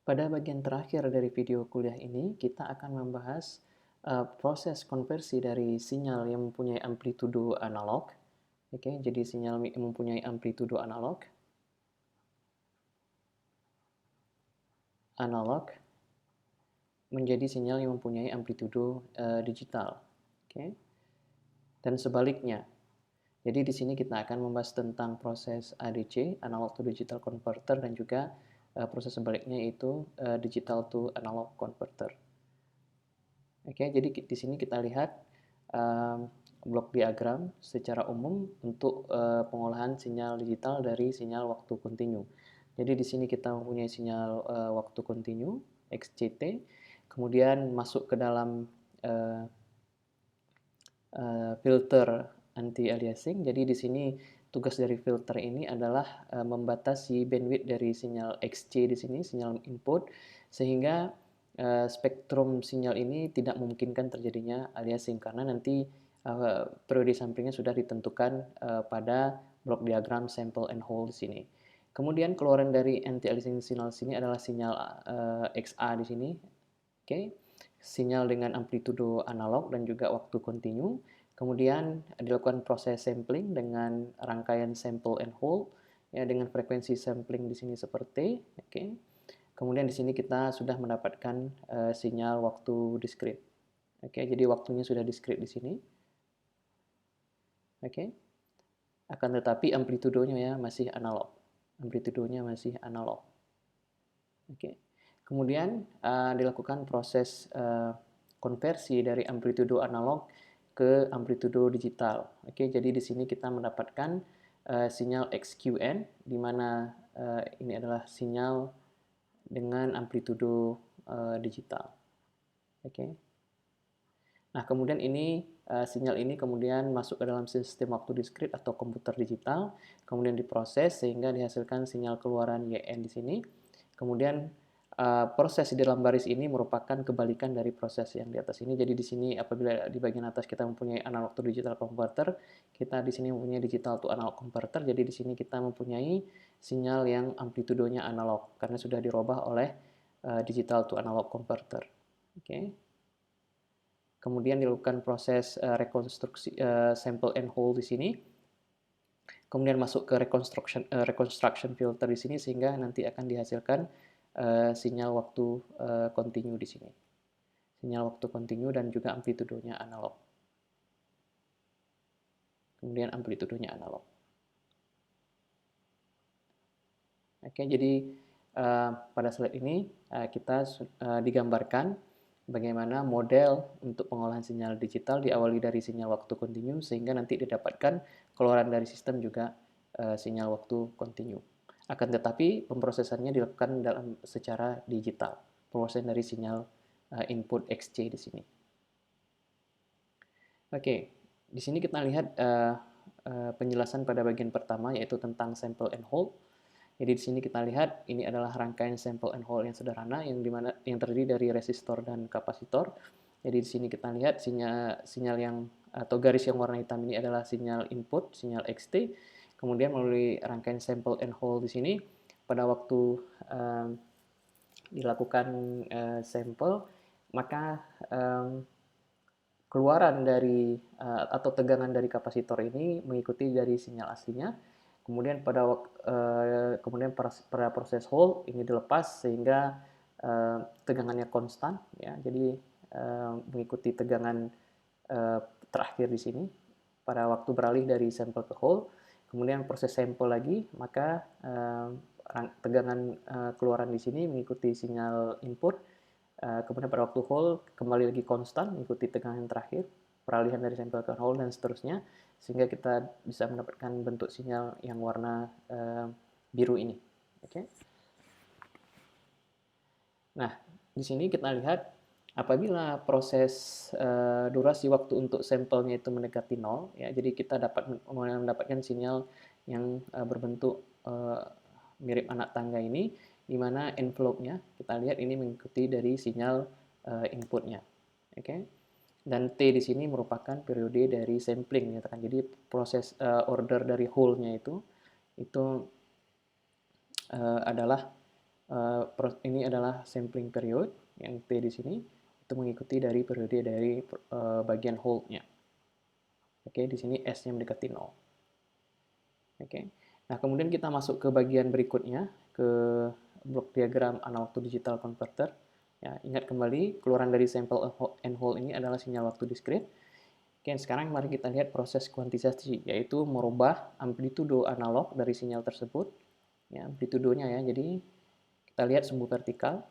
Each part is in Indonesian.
Pada bagian terakhir dari video kuliah ini, kita akan membahas proses konversi dari sinyal yang mempunyai amplitudo analog. Oke, jadi sinyal yang mempunyai amplitudo analog menjadi sinyal yang mempunyai amplitudo digital. Oke, dan sebaliknya. Jadi di sini kita akan membahas tentang proses ADC, analog to digital converter, dan juga proses sebaliknya yaitu digital to analog converter. Oke, jadi di sini kita lihat blok diagram secara umum untuk pengolahan sinyal digital dari sinyal waktu kontinu. Jadi di sini kita mempunyai sinyal waktu kontinu XCT, kemudian masuk ke dalam filter anti-aliasing. Jadi di sini tugas dari filter ini adalah membatasi bandwidth dari sinyal XC di sini, sinyal input, sehingga spektrum sinyal ini tidak memungkinkan terjadinya aliasing karena nanti periode samplingnya sudah ditentukan pada blok diagram sample and hold di sini. Kemudian keluaran dari anti-aliasing signal sini adalah sinyal XA di sini. Oke. Sinyal dengan amplitudo analog dan juga waktu kontinu. Kemudian dilakukan proses sampling dengan rangkaian sample and hold ya dengan frekuensi sampling di sini seperti oke. Kemudian di sini kita sudah mendapatkan sinyal waktu discrete. Oke, jadi waktunya sudah discrete di sini. Oke. Akan tetapi amplitudonya ya masih analog. Amplitudonya masih analog. Oke. Kemudian dilakukan proses konversi dari amplitudo analog ke amplitudo digital. Oke, jadi di sini kita mendapatkan sinyal XQN di mana ini adalah sinyal dengan amplitudo digital. Oke. Nah, kemudian ini sinyal ini kemudian masuk ke dalam sistem waktu diskrit atau komputer digital, kemudian diproses sehingga dihasilkan sinyal keluaran YN di sini. Kemudian proses di dalam baris ini merupakan kebalikan dari proses yang di atas ini. Jadi di sini apabila di bagian atas kita mempunyai analog to digital converter, kita di sini mempunyai digital to analog converter. Jadi di sini kita mempunyai sinyal yang amplitudonya analog karena sudah dirubah oleh digital to analog converter. Oke. Kemudian dilakukan proses rekonstruksi sample and hold di sini. Kemudian masuk ke reconstruction filter di sini sehingga nanti akan dihasilkan sinyal waktu kontinu di sini. Sinyal waktu kontinu dan juga amplitudonya analog. Kemudian amplitudonya analog. Oke, jadi pada slide ini kita digambarkan bagaimana model untuk pengolahan sinyal digital diawali dari sinyal waktu kontinu sehingga nanti didapatkan keluaran dari sistem juga sinyal waktu kontinu. Akan tetapi pemrosesannya dilakukan secara digital, proses dari sinyal input XC di sini. Oke, di sini kita lihat penjelasan pada bagian pertama yaitu tentang sample and hold. Jadi di sini kita lihat ini adalah rangkaian sample and hold yang sederhana yang terdiri dari resistor dan kapasitor. Jadi di sini kita lihat sinyal yang atau garis yang warna hitam ini adalah sinyal input, sinyal XT. Kemudian melalui rangkaian sample and hold di sini pada waktu dilakukan sampel maka keluaran dari atau tegangan dari kapasitor ini mengikuti dari sinyal aslinya. Kemudian pada proses hold ini dilepas sehingga tegangannya konstan ya. Jadi mengikuti tegangan terakhir di sini pada waktu beralih dari sampel ke hold. Kemudian proses sampel lagi maka tegangan keluaran di sini mengikuti sinyal input. Kemudian pada waktu hold kembali lagi konstan mengikuti tegangan terakhir, peralihan dari sampel ke hold dan seterusnya sehingga kita bisa mendapatkan bentuk sinyal yang warna biru ini. Oke. Nah, di sini kita lihat apabila proses durasi waktu untuk sampelnya itu mendekati 0 ya, jadi kita dapat mendapatkan sinyal yang berbentuk mirip anak tangga ini di mana envelope-nya kita lihat ini mengikuti dari sinyal inputnya. Oke. Dan T di sini merupakan periode dari sampling ya kan. Jadi proses order dari hold-nya itu adalah Ini adalah sampling period yang T di sini itu mengikuti dari periode dari bagian hold-nya. Oke, di sini S-nya mendekati 0. Oke. Nah, kemudian kita masuk ke bagian berikutnya, ke blok diagram analog to digital converter. Ya, ingat kembali, keluaran dari sample and hold ini adalah sinyal waktu diskrit. Oke, sekarang mari kita lihat proses kuantisasi, yaitu merubah amplitudo analog dari sinyal tersebut. Ya, amplitudonya ya, jadi kita lihat sumbu vertikal,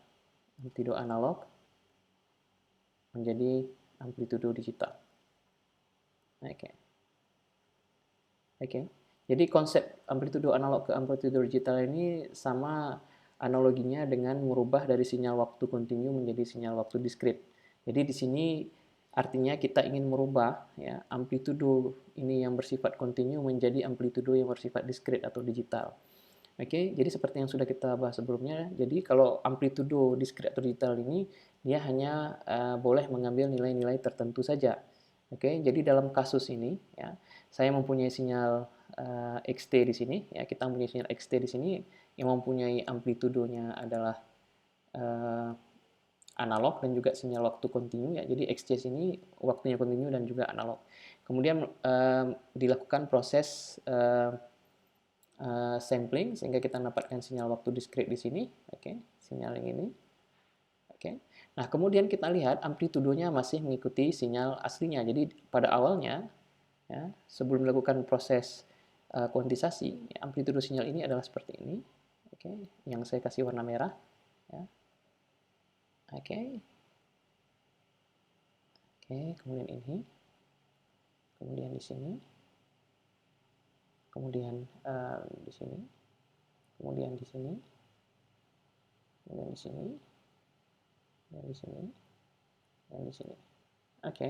amplitudo analog menjadi amplitudo digital. Oke. Oke. Jadi konsep amplitudo analog ke amplitudo digital ini sama analoginya dengan merubah dari sinyal waktu kontinu menjadi sinyal waktu diskrit. Jadi di sini artinya kita ingin merubah ya amplitudo ini yang bersifat kontinu menjadi amplitudo yang bersifat diskrit atau digital. Oke, jadi seperti yang sudah kita bahas sebelumnya, jadi kalau amplitudo diskrit atau digital ini dia hanya boleh mengambil nilai-nilai tertentu saja. Oke, jadi dalam kasus ini ya, saya mempunyai sinyal XT di sini ya, kita mempunyai sinyal XT di sini yang mempunyai amplitudonya adalah analog dan juga sinyal waktu kontinu ya. Jadi XT sini waktunya kontinu dan juga analog. Kemudian dilakukan proses sampling sehingga kita mendapatkan sinyal waktu diskrit di sini. Oke, sinyal yang ini. Oke. Nah, kemudian kita lihat amplitudonya masih mengikuti sinyal aslinya. Jadi pada awalnya ya, sebelum melakukan proses kuantisasi, ya, amplitudo sinyal ini adalah seperti ini. Oke, yang saya kasih warna merah ya. Oke. Oke, kemudian ini. Kemudian di sini. Kemudian di sini. Kemudian di sini. Kemudian di sini. Dan di sini. Dan di sini. Oke.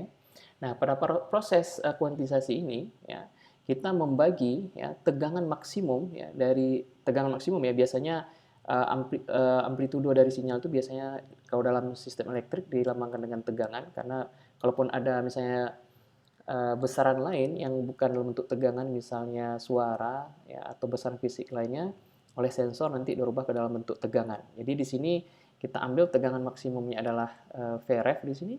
Nah, pada proses kuantisasi ini ya, kita membagi ya tegangan maksimum ya dari tegangan maksimum ya biasanya amplitudo dari sinyal itu biasanya kalau dalam sistem elektrik dilambangkan dengan tegangan karena kalaupun ada misalnya besaran lain yang bukan dalam bentuk tegangan misalnya suara ya atau besaran fisik lainnya oleh sensor nanti dirubah ke dalam bentuk tegangan. Jadi di sini kita ambil tegangan maksimumnya adalah Vref di sini.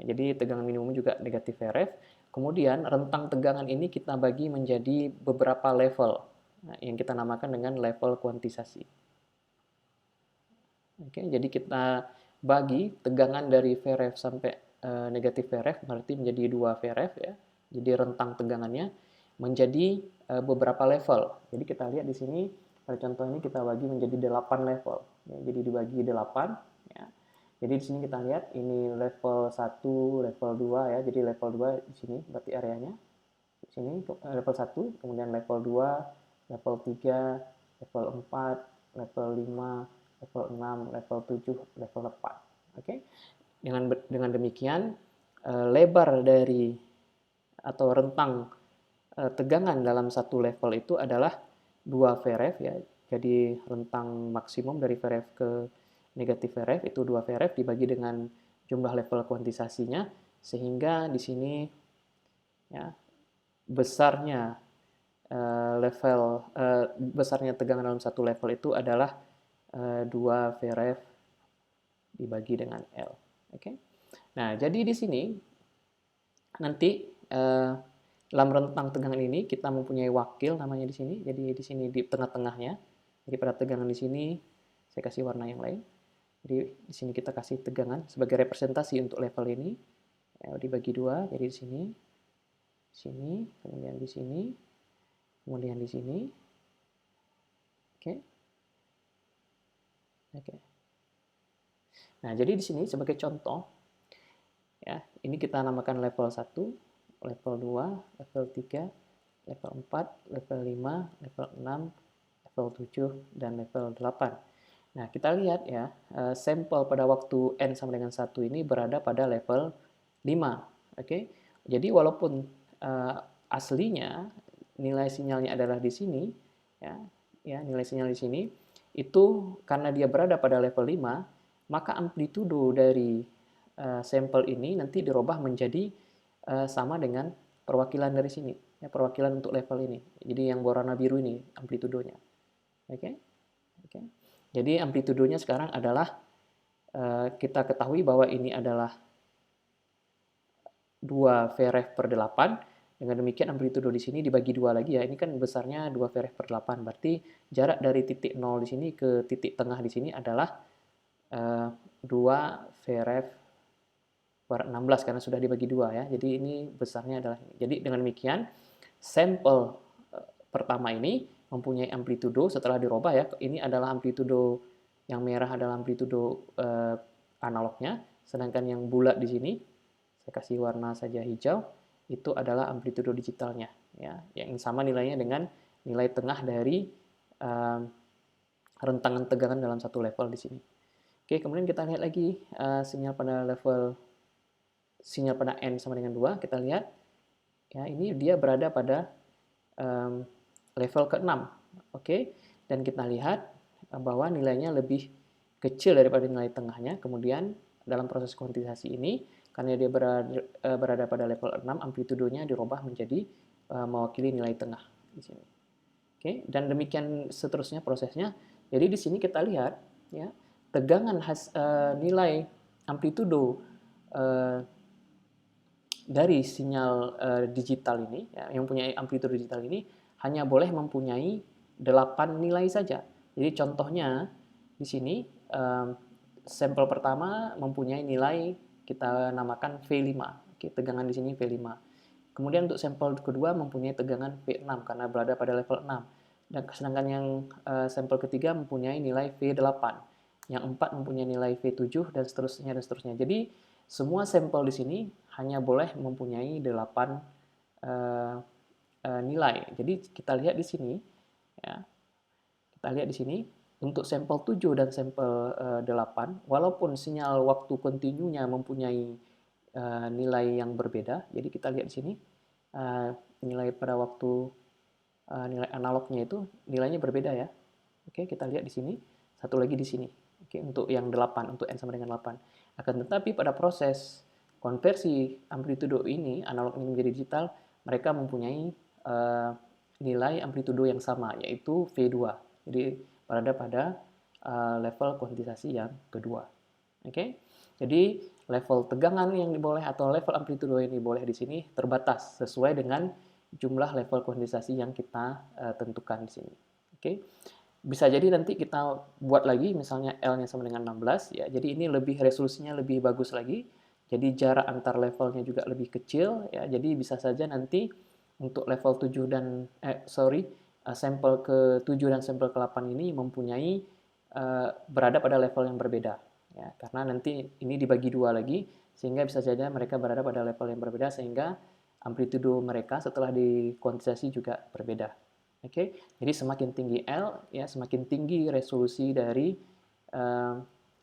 Jadi tegangan minimum juga negatif Vref. Kemudian rentang tegangan ini kita bagi menjadi beberapa level yang kita namakan dengan level kuantisasi. Oke, jadi kita bagi tegangan dari Vref sampai negatif Vref berarti menjadi 2 Vref ya. Jadi rentang tegangannya menjadi beberapa level. Jadi kita lihat di sini pada contoh ini kita bagi menjadi 8 level. Ya, jadi dibagi 8 ya. Jadi di sini kita lihat ini level 1, level 2 ya. Jadi level 2 di sini berarti areanya. Di sini level 1, kemudian level 2, level 3, level 4, level 5, level 6, level 7, level 8. Oke. Dengan demikian lebar dari atau rentang tegangan dalam satu level itu adalah 2 Vref ya. Jadi rentang maksimum dari Vref ke negatif Vref itu 2 Vref dibagi dengan jumlah level kuantisasinya sehingga di sini ya besarnya besarnya tegangan dalam satu level itu adalah 2 Vref dibagi dengan L. Oke. Nah, jadi di sini nanti dalam rentang tegangan ini kita mempunyai wakil namanya di sini. Jadi di sini di tengah-tengahnya. Jadi pada tegangan di sini saya kasih warna yang lain. Jadi di sini kita kasih tegangan sebagai representasi untuk level ini. Ya, dibagi 2. Jadi di sini, kemudian di sini, kemudian di sini. Oke. Oke. Nah, jadi di sini sebagai contoh ya, ini kita namakan level 1, level 2, level 3, level 4, level 5, level 6, level 7, dan level 8. Nah, kita lihat ya, sampel pada waktu N sama dengan 1 ini berada pada level 5. Oke. Jadi walaupun aslinya nilai sinyalnya adalah di sini, ya nilai sinyal di sini, itu karena dia berada pada level 5, maka amplitudo dari sampel ini nanti dirubah menjadi sama dengan perwakilan dari sini, ya, perwakilan untuk level ini. Jadi yang berwarna biru ini amplitudonya. Oke. Oke. Jadi amplitudonya sekarang adalah kita ketahui bahwa ini adalah 2 VRF per 8. Dengan demikian amplitudo di sini dibagi 2 lagi ya. Ini kan besarnya 2 VRF per 8. Berarti jarak dari titik 0 di sini ke titik tengah di sini adalah 2 VRF per 16 karena sudah dibagi 2 ya. Jadi ini besarnya adalah ini. Jadi dengan demikian sampel pertama ini mempunyai amplitudo setelah dirubah ya. Ini adalah amplitudo yang merah adalah amplitudo analognya, sedangkan yang bulat di sini saya kasih warna saja hijau, itu adalah amplitudo digitalnya ya, yang sama nilainya dengan nilai tengah dari rentangan tegangan dalam satu level di sini. Oke, kemudian kita lihat lagi sinyal pada N sama dengan 2, kita lihat ya, ini dia berada pada level ke-6. Oke, dan kita lihat bahwa nilainya lebih kecil daripada nilai tengahnya. Kemudian dalam proses kuantitasasi ini, karena dia berada pada level 6, amplitudonya dirubah menjadi mewakili nilai tengah di sini. Oke, dan demikian seterusnya prosesnya. Jadi di sini kita lihat ya, tegangan nilai amplitudo dari sinyal digital ini ya, yang punya amplitudo digital ini hanya boleh mempunyai 8 nilai saja. Jadi contohnya di sini sampel pertama mempunyai nilai kita namakan V5. Oke, tegangan di sini V5. Kemudian untuk sampel kedua mempunyai tegangan V6 karena berada pada level 6. Dan sedangkan yang sampel ketiga mempunyai nilai V8. Yang 4 mempunyai nilai V7 dan seterusnya dan seterusnya. Jadi semua sampel di sini hanya boleh mempunyai 8 nilai. Jadi kita lihat di sini ya. Kita lihat di sini untuk sampel 7 dan sampel 8 walaupun sinyal waktu kontinunya mempunyai nilai yang berbeda. Jadi kita lihat di sini nilai pada waktu nilai analognya itu nilainya berbeda ya. Oke, kita lihat di sini. Satu lagi di sini. Oke, untuk yang 8, untuk N sama dengan 8. Akan tetapi pada proses konversi amplitudo ini, analog ini menjadi digital, mereka mempunyai nilai amplitudo yang sama, yaitu V2. Jadi berada pada level kuantisasi yang kedua. Oke, jadi level tegangan yang diboleh atau level amplitudo yang diboleh di sini terbatas sesuai dengan jumlah level kuantisasi yang kita tentukan di sini. Oke, bisa jadi nanti kita buat lagi misalnya L-nya sama dengan 16 ya. Jadi ini lebih resolusinya lebih bagus lagi. Jadi jarak antar levelnya juga lebih kecil ya. Jadi bisa saja nanti untuk level 7 dan sampel ke-7 dan sampel ke-8 ini mempunyai berada pada level yang berbeda ya. Karena nanti ini dibagi 2 lagi sehingga bisa saja mereka berada pada level yang berbeda sehingga amplitudo mereka setelah dikuantisasi juga berbeda. Oke, jadi semakin tinggi L, ya semakin tinggi resolusi dari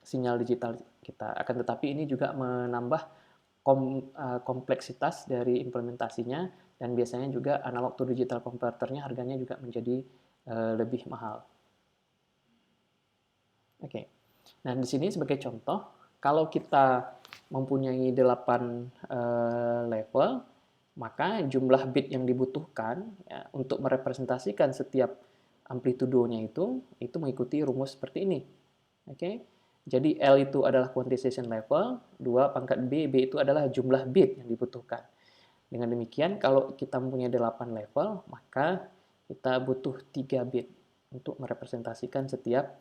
sinyal digital kita. Akan tetapi ini juga menambah kompleksitas dari implementasinya dan biasanya juga analog to digital converternya harganya juga menjadi lebih mahal. Oke, nah di sini sebagai contoh, kalau kita mempunyai 8 level, maka jumlah bit yang dibutuhkan ya, untuk merepresentasikan setiap amplitudonya itu mengikuti rumus seperti ini. Oke, jadi L itu adalah quantization level, 2 pangkat B itu adalah jumlah bit yang dibutuhkan. Dengan demikian, kalau kita mempunyai 8 level, maka kita butuh 3 bit untuk merepresentasikan setiap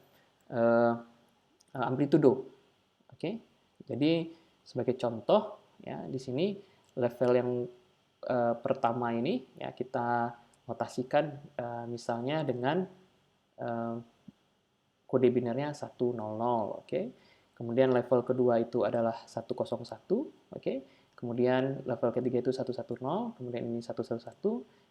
amplitudo. Oke, jadi sebagai contoh ya di sini level yang pertama ini ya kita notasikan misalnya dengan kode binernya 100, oke. Kemudian level kedua itu adalah 101, oke. Kemudian level ketiga itu 110, kemudian ini 111,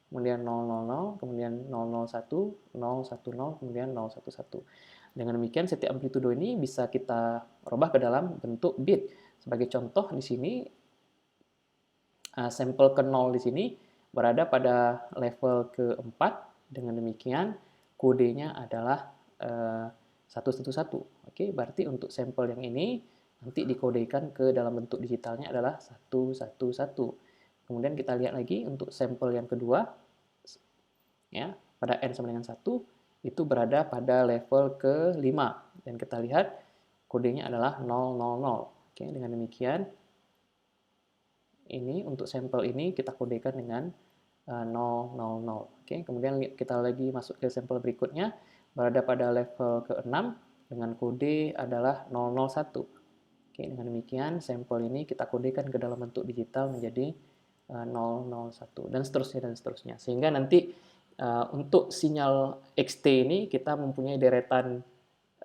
kemudian 000, kemudian 001, 010, kemudian 011. Dengan demikian setiap amplitudo ini bisa kita rubah ke dalam bentuk bit. Sebagai contoh di sini sampel ke-0 di sini berada pada level ke-4. Dengan demikian kodenya adalah 111. Oke, berarti untuk sampel yang ini nanti dikodekan ke dalam bentuk digitalnya adalah 111. Kemudian kita lihat lagi untuk sampel yang kedua ya, pada N sama dengan 1, itu berada pada level ke-5. Dan kita lihat kodenya adalah 000. Oke, dengan demikian ini untuk sampel ini kita kodekan dengan 000. Oke, kemudian kita lagi masuk ke sampel berikutnya, berada pada level ke-6 dengan kode adalah 001. Oke, dengan demikian sampel ini kita kodekan ke dalam bentuk digital menjadi 001 dan seterusnya, sehingga nanti untuk sinyal XT ini kita mempunyai deretan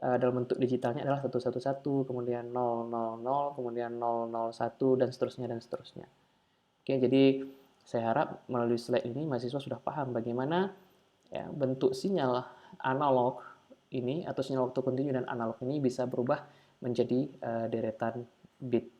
dalam bentuk digitalnya adalah 111, kemudian 000, kemudian 001 dan seterusnya. Oke, jadi saya harap melalui slide ini mahasiswa sudah paham bagaimana ya, bentuk sinyal analog ini atau sinyal waktu kontinu dan analog ini bisa berubah menjadi deretan bit.